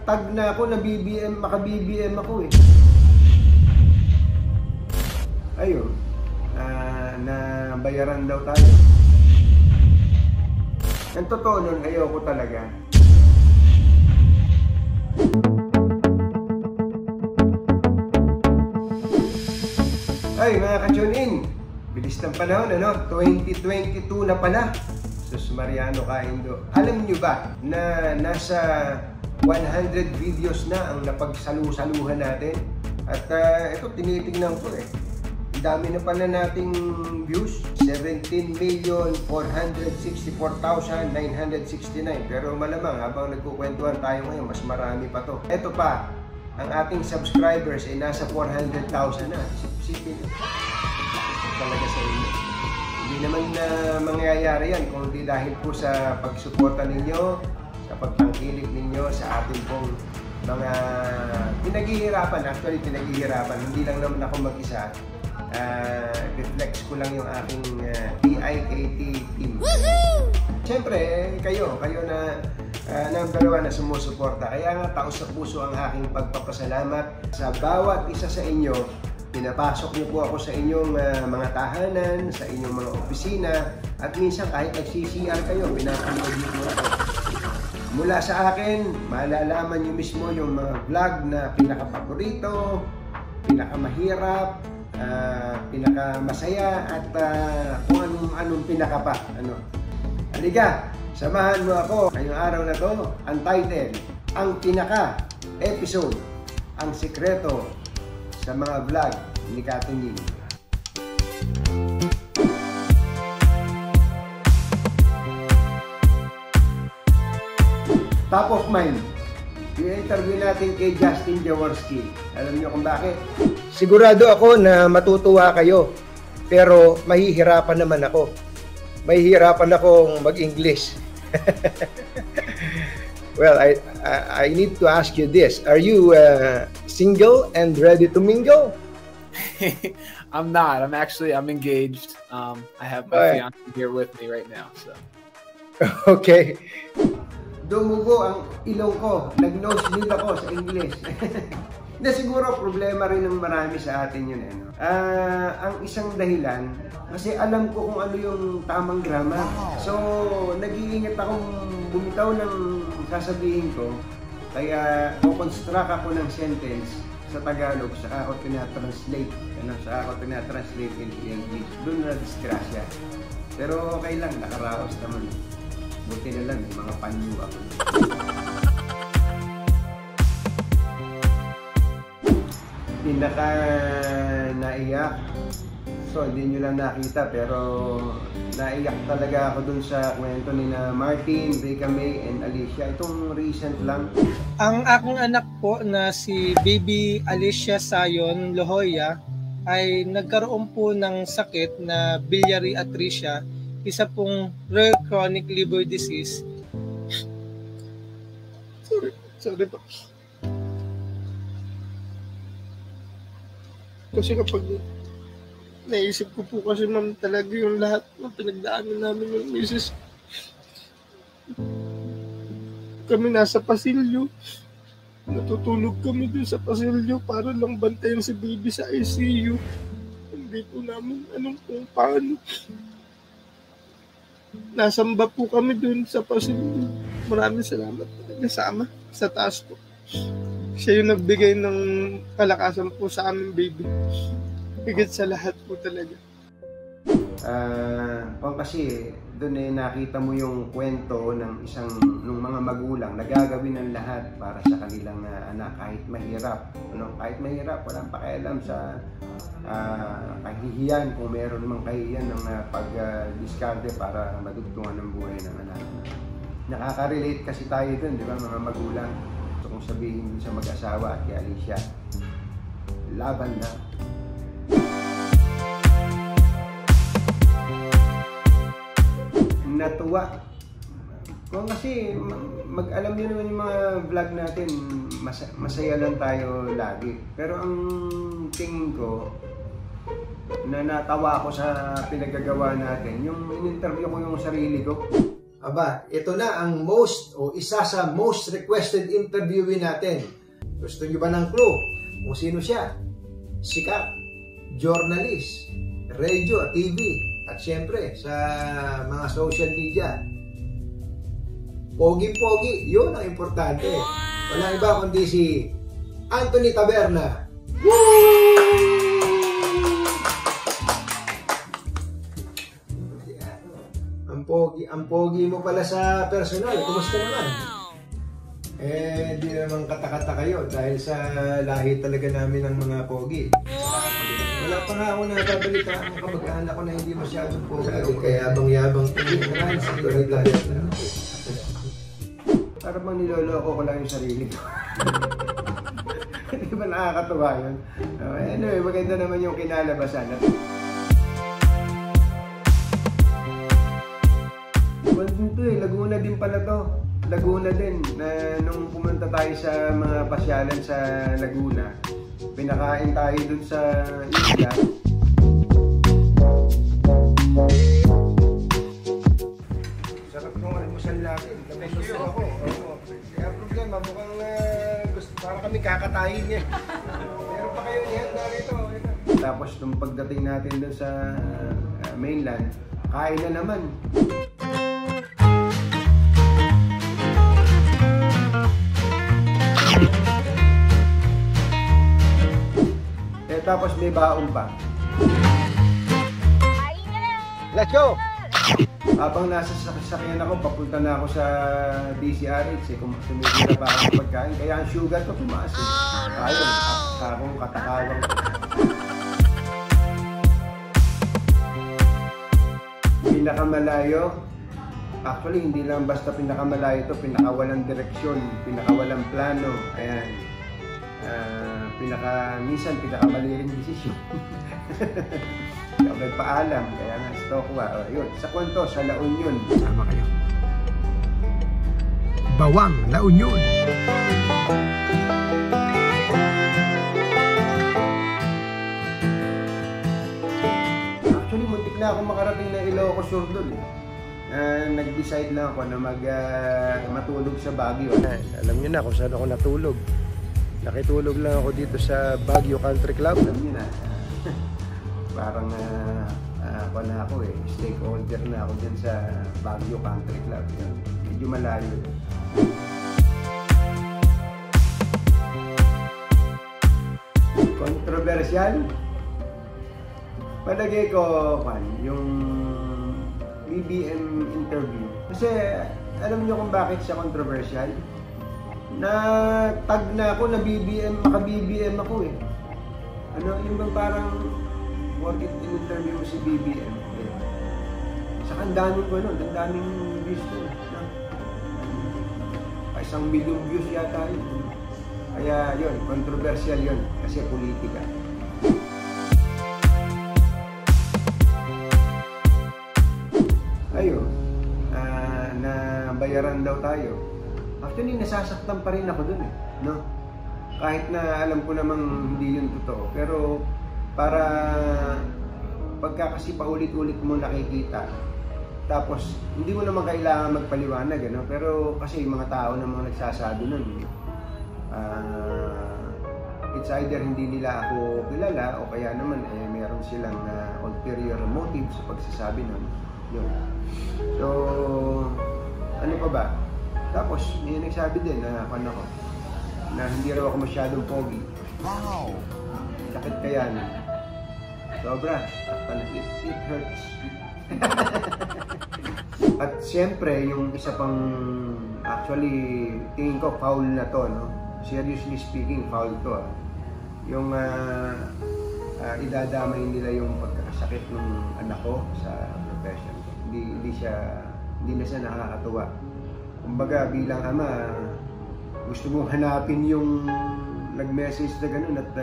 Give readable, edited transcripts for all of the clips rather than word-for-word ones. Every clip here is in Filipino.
tag na ako, na BBM, maka-BBM ako eh. Ayun, na bayaran daw tayo. Ang totoo nun, ayoko talaga. Ay, mga ka-tune in, bilis ng panahon, ano? 2022 na pala. Sus Mariano Kaindo. Alam nyo ba na nasa 100 videos na ang napagsalu-saluhan natin? At ito, tinitingnan ko eh. Ang dami na pala nating views. 17,464,969. Pero malamang habang nagkukwentuhan tayo ngayon, mas marami pa to. Ito pa, ang ating subscribers ay nasa 400,000 na. Isipin talaga sa inyo. Hindi naman na mangyayari yan kung hindi dahil po sa pagsuporta ninyo, sa pagtangkilik ninyo sa ating pong mga pinaghihirapan. Actually, pinaghihirapan. Hindi lang naman ako mag-isa. Reflex ko lang yung aking PIKT team. Siyempre, kayo na number 1 na sumusuporta. Kaya nga, taos sa puso ang aking pagpapasalamat sa bawat isa sa inyo. Pinapasok niyo po ako sa inyong mga tahanan, sa inyong mga opisina, at minsan kahit nag-CCR kayo, pinapanood niyo po ako. Mula sa akin, malalaman niyo mismo yung mga vlog na pinaka-paborito, pinaka-mahirap, pinaka-masaya, at kung anong pinaka pa. Halika, samahan mo ako ngayong araw na to. Ang title, ang pinaka-episode, ang sikreto sa mga vlog ni Katunying. Top of mind. I-interview natin kay Justin Jaworski. Alam niyo kung bakit? Sigurado ako na matutuwa kayo. Pero mahihirapan naman ako. Mahihirapan akong mag-English. Well, I need to ask you this. Are you single and ready to mingle? I'm not. I'm engaged. I have my fiance here with me right now. So. Okay. Dumugo ang ilong ko. Nag-nosebleed ako sa English. Na siguro problema rin ng marami sa atin yun. Ang isang dahilan, kasi alam ko kung ano yung tamang grammar. So, nag-iingat akong bumitaw ng sasabihin ko. Kaya, construct ako ng sentence sa Tagalog, saka ako tinatranslate. Saka ako tinatranslate into English. Doon na disgrasya. Pero okay lang, nakaraos naman. Buti na lang, may mga panyo ako. Pinaka naiyak. So, hindi nyo lang nakita, pero naiyak talaga ako dun sa kwento ni na Martin, Rika May, and Alicia. Itong recent lang. Ang aking anak po na si Baby Alicia Sayon Lohoya ay nagkaroon po ng sakit na biliary atresia, isa pong rare chronic liver disease. Sorry po. Kasi kapag naisip ko po kasi ma'am talaga yung lahat ng pinagdaanan namin yung misis. Kami nasa pasilyo. Natutulog kami dun sa pasilyo para lang bantayan si baby sa ICU. Hindi po namin kung paano. Nasamba po kami dun sa pasilyo. Maraming salamat talaga sa taas po. Siya yung nagbigay ng kalakasan po sa aming baby. Higit sa lahat po talaga. Kasi doon nakita mo yung kwento ng ng mga magulang na gagawin ng lahat para sa kanilang anak kahit mahirap. Kahit mahirap, walang pakialam sa kahihiyan, kung meron mang kahihiyan ng pag-discarte para madugtungan ng buhay ng anak. Nakaka-relate kasi tayo doon, di ba, mga magulang. So kung sabihin sa mag-asawa at kay Alicia, laban na. Natuwa. Kung kasi alam niyo naman yung mga vlog natin, masaya lang tayo lagi. Pero ang tingin ko na natawa ako sa pinagagawa natin, yung in-interview ko yung sarili ko. Aba, ito na ang isa sa most requested interviewin natin. Gusto nyo ba ng clue kung sino siya? Sikat, journalist, radio, TV, at syempre sa mga social media. Pogi-pogi, yun ang importante. Wala iba kundi si Anthony Taberna. Ang pogi mo pala sa personal. Kumusta naman? Di naman kata-kata kayo dahil sa lahi talaga namin ng mga pogi. Wala pa nga ako nababalita ang kamag-anak ko na hindi masyadong pogi. Kaya abang-yabang para bang niloloko ko lang yung sarili ko. Di ba nakakatuwa yun? Anyway, maganda naman yung kinalabasan. Ito Laguna din pala to. Laguna din. Nung pumunta tayo sa mga pasyalan sa Laguna, pinakain tayo dun sa isla. Sarap nung almusal natin. Gusto ako. Kaya problema, mukhang para kami kakatayin niya. Meron pa kayo ihanda rito. Tapos nung pagdating natin dun sa mainland, kain na naman. Tapos may baon pa. Let's go! Habang nasa sasakyan ako, papunta na ako sa DCRH tumigil na pa ako ng pagkain. Kaya ang sugar ko tumaas. Ayun, akong katakawang. Pinakamalayo. Actually, hindi lang basta pinakamalayo ito. Pinakawalang direksyon, pinakawalang plano. Ayan. Minsan pinakamali rin desisyon. May paalam, kaya nga Stokwa. Yun, sa kwento, sa La Union. Sama kayo. Bawang, La Union. Actually, muntik na ako makarating na Ilocos Sur doon. Nag-decide lang ako na matulog sa Baguio. Alam niyo na kung saan ako natulog. Nakitulog lang ako dito sa Baguio Country Club. Alam niyo na, parang ako na ako stakeholder na ako dyan sa Baguio Country Club. Yan. Medyo malayo. Controversial? Palagay ko, yung BBM interview. Kasi alam niyo kung bakit siya controversial? Na-tag na ako na BBM, maka-BBM ako yung bang parang worth it in-interview mo si BBM. Saka ang daming ang daming views ko. 1 million views yata yun. Kaya yun, controversial yun kasi politika. Ayun, nabayaran daw tayo. Actually, nasasaktan pa rin ako dun no? Kahit na alam ko namang hindi yun totoo. Pero, para pagka kasi paulit-ulit mo nakikita, tapos, hindi mo naman kailangan magpaliwanag, pero kasi yung mga tao na mga nagsasabi nun, it's either hindi nila ako kilala, o kaya naman, meron silang ulterior motive sa pagsasabi nun. Yun. So, ano pa ba? Tapos, may nagsabi din na na hindi raw ako masyadong pogi. Wow! Sakit kaya na. Sobra. It hurts. At siyempre, yung isa pang, actually, tingin ko foul na to, no? Seriously speaking, foul to. Yung idadamay nila yung pagkakasakit ng anak ko sa profession. Hindi na siya nakakatuwa. Kumbaga, bilang ama, gusto mong hanapin yung nag-message na ganun at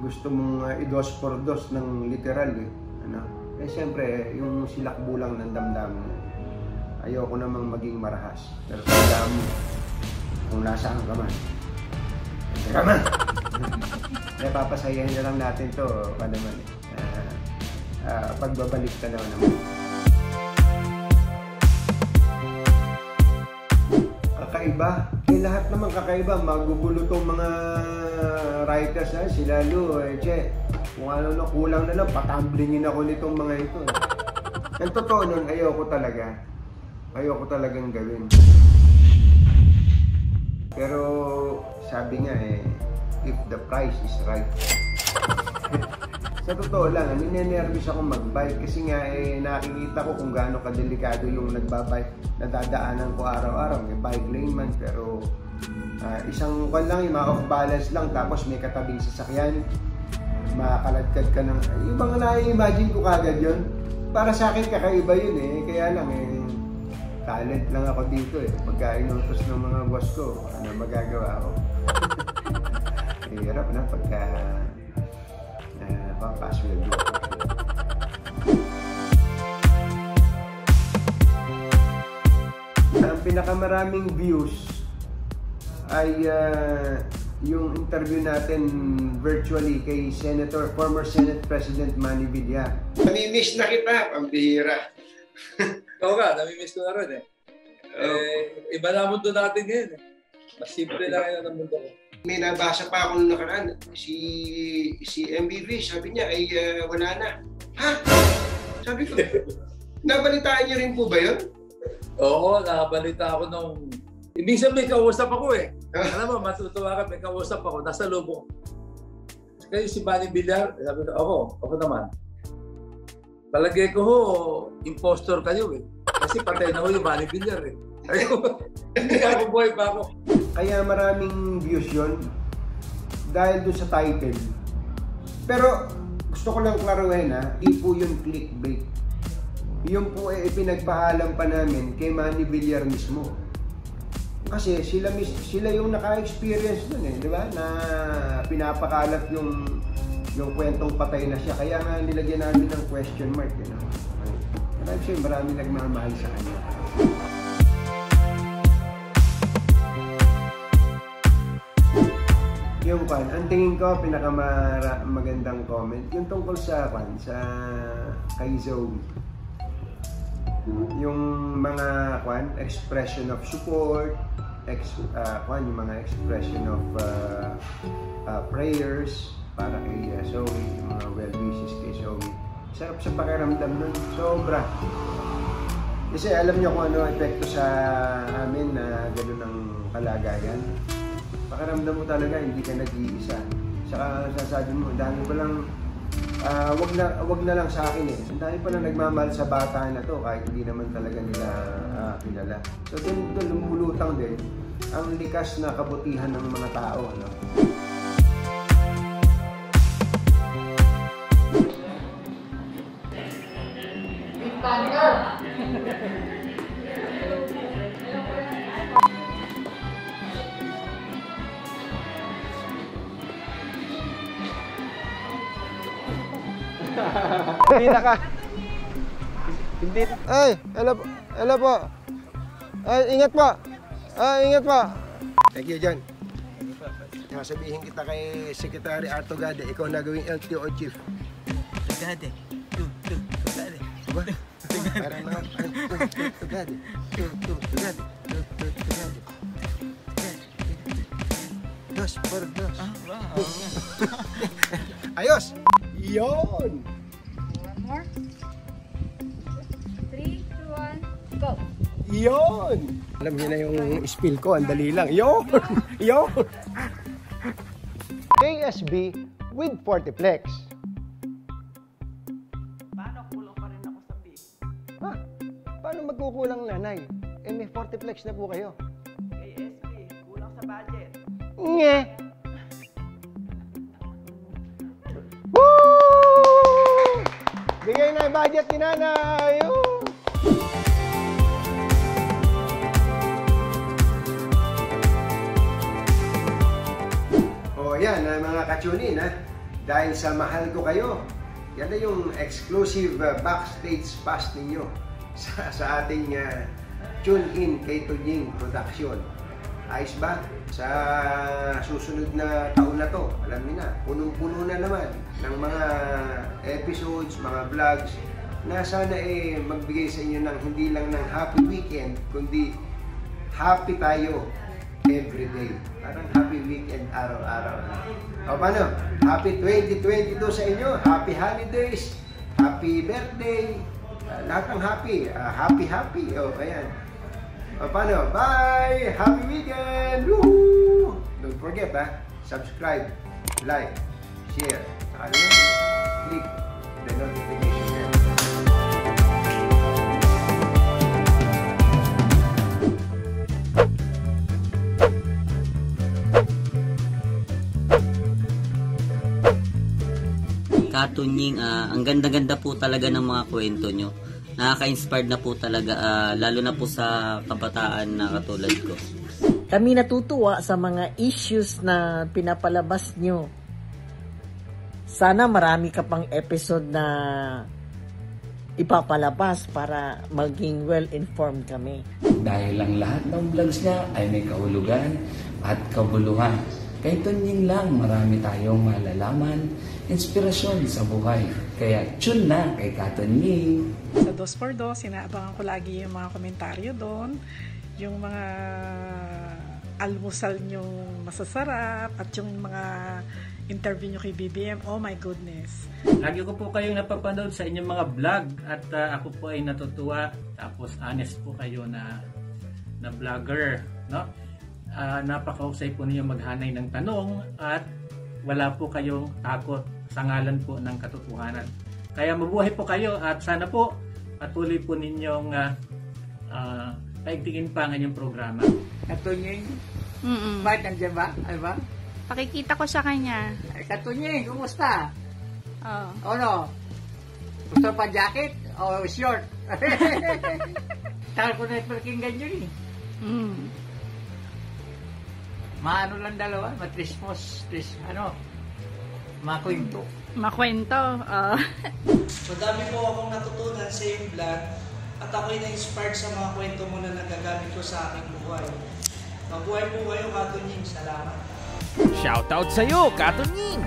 gusto mong i-dos por dos ng literal. Siyempre, yung silakbulang ng damdamin. Ayoko namang maging marahas. Pero tandaan mo, kung nasaan ka man. Teka man! Papasayahin na lang natin to, pagbabalik ka naman. kakaiba. Lahat naman kakaiba. Magugulo tong mga writers, si Lalo, Che. Kung ano na, kulang na lang, patamblingin ako nitong mga ito. Ang totoo nun, ayoko talaga. Ayoko talagang gawin. Pero sabi nga if the price is right. Sa totoo lang, ninenervous ako mag-bike kasi nga nakikita ko kung gaano kadelikado yung nagbabike na dadaanan ko araw-araw. May bike lane man, pero isang kwan lang, yung off balance lang, tapos may katabing sasakyan, makaladkad ka ng... Yung mga na-imagine ko kagad yun. Para sa akin, kakaiba yun kaya lang talent lang ako dito Pagka inutos ng mga boss ko, ano magagawa ako? Hirap na pagka password. Ang pinakamaraming views ay yung interview natin virtually kay former Senate President Manny Villar. Namimiss na kita, pambihira. Oo nga, namimiss ko na rin iba na mundo natin ngayon Mas simple lang yun ang mundo ko. May nabasa pa akong nakaraan, si MBV, sabi niya ay wala na. Ha? Sabi ko, nabalitaan niyo rin po ba yun? Oo, nabalita ako nung... Minsan may kausap ako Alam mo, matutuwa ka, may kausap ako, nasa lubong. Kayo si Manny Villar, sabi ko, ako naman. Palagay ko impostor kayo Kasi patay na yung Manny Villar Hindi ako buhay pa ako. Kaya maraming views yun dahil doon sa title. Pero gusto ko lang klaruhin hindi po yung clickbait. Yun po ipinagpaalam pa namin kay Manny Villar mismo. Kasi sila yung naka-experience dun di ba? Na pinapakalat yung kwentong patay na siya. Kaya nga nilagyan namin ng question mark. Marami nagmamahal sa kanya. Yung ang tingin ko pinakamagandang comment yung tungkol sa kay Zoe. Yung mga expression of support, yung mga expression of prayers para kay Zoe, yung mga well wishes kay Zoe. Sarap sa pakiramdam nun, sobra. Kasi alam niyo kung ano epekto sa amin na gano'n ang kalagayan. Pakiramdam mo talaga, hindi ka nag-iisa. Saka sasabi mo, dami pa lang, wag na lang sa akin Ang dami pa lang nagmamahal sa bata na to, kahit hindi naman talaga nila kilala. So doon lumulutang din ang likas na kabutihan ng mga tao. Hindi. Ay, hello po. Ay, ingat po. Ingat po. Thank you, John. Sasabihin kita kay Secretary Arto Gade, ikaw na gawing LTO chief. Gade. Gade. Diba? Parang mga Gade. Gade. Dos por dos. Ayos! Yon! One more. 3, 2, 1, go! Yon! Alam niyo na yung spill ko, ang dali lang. Yon! Yon! KSB with Fortiplex. Paano kulang pa rin ako sa B? Ha? Paano magkukulang nanay? May Fortiplex na po kayo. KSB, kulang sa budget. Nge! Woo! Bigay na yung budget ni nanay! O yan, mga ka-tune-in, dahil sa mahal ko kayo, yan na yung exclusive backstage pass ninyo sa ating tune-in kay Tunying Production. Ayos ba? Sa susunod na taon na to, alam niyo na, punong-puno na naman ng mga episodes, mga vlogs na sana magbigay sa inyo ng hindi lang ng happy weekend, kundi happy tayo every day. Parang happy weekend araw-araw. O paano? Happy 2022 sa inyo. Happy holidays. Happy birthday. Lahat ng happy. Happy. O, ayan. O paano? Bye! Happy weekend! Woohoo! Don't forget, subscribe, like, share. Saka click the notification bell. Katunying, ang ganda-ganda po talaga ng mga kwento nyo. Nakaka-inspired na po talaga, lalo na po sa kabataan na katulad ko. Kami natutuwa sa mga issues na pinapalabas nyo. Sana marami ka pang episode na ipapalabas para maging well-informed kami. Dahil ang lahat ng vlogs niya ay may kahulugan at kabuluhan. Kay Tunying lang, marami tayong malalaman, inspirasyon sa buhay. Kaya tune na kay Katunying. Sa 2x2, sinaabangan ko lagi yung mga komentaryo doon, yung mga almusal nyo masasarap, at yung mga interview nyo kay BBM. Oh my goodness. Lagi ko po kayong napapanood sa inyong mga vlog at ako po ay natutuwa. Tapos honest po kayo na vlogger, no? Napakahusay po ninyo maghanay ng tanong at wala po kayong takot sa ngalan po ng katotohanan. Kaya mabuhay po kayo at sana po patuloy po ninyong paigtingin pa ang inyong programa. Katunying? Bakit nandiyan ba? Ano ba? Pakikita ko sa kanya. Katunying, kumusta? Oo. Ano? Gusto pa jacket? O short? Takal ko na pakinggan yun eh. Maano lang dalawa, matrismos, makwento. Makwento, Madami po akong natutunan sa iyong vlog at ako'y na-inspired sa mga kwento mo na nagagamit ko sa aking buhay. Mabuhay po kayo, Katunying. Salamat. Shoutout sa'yo, Katunying!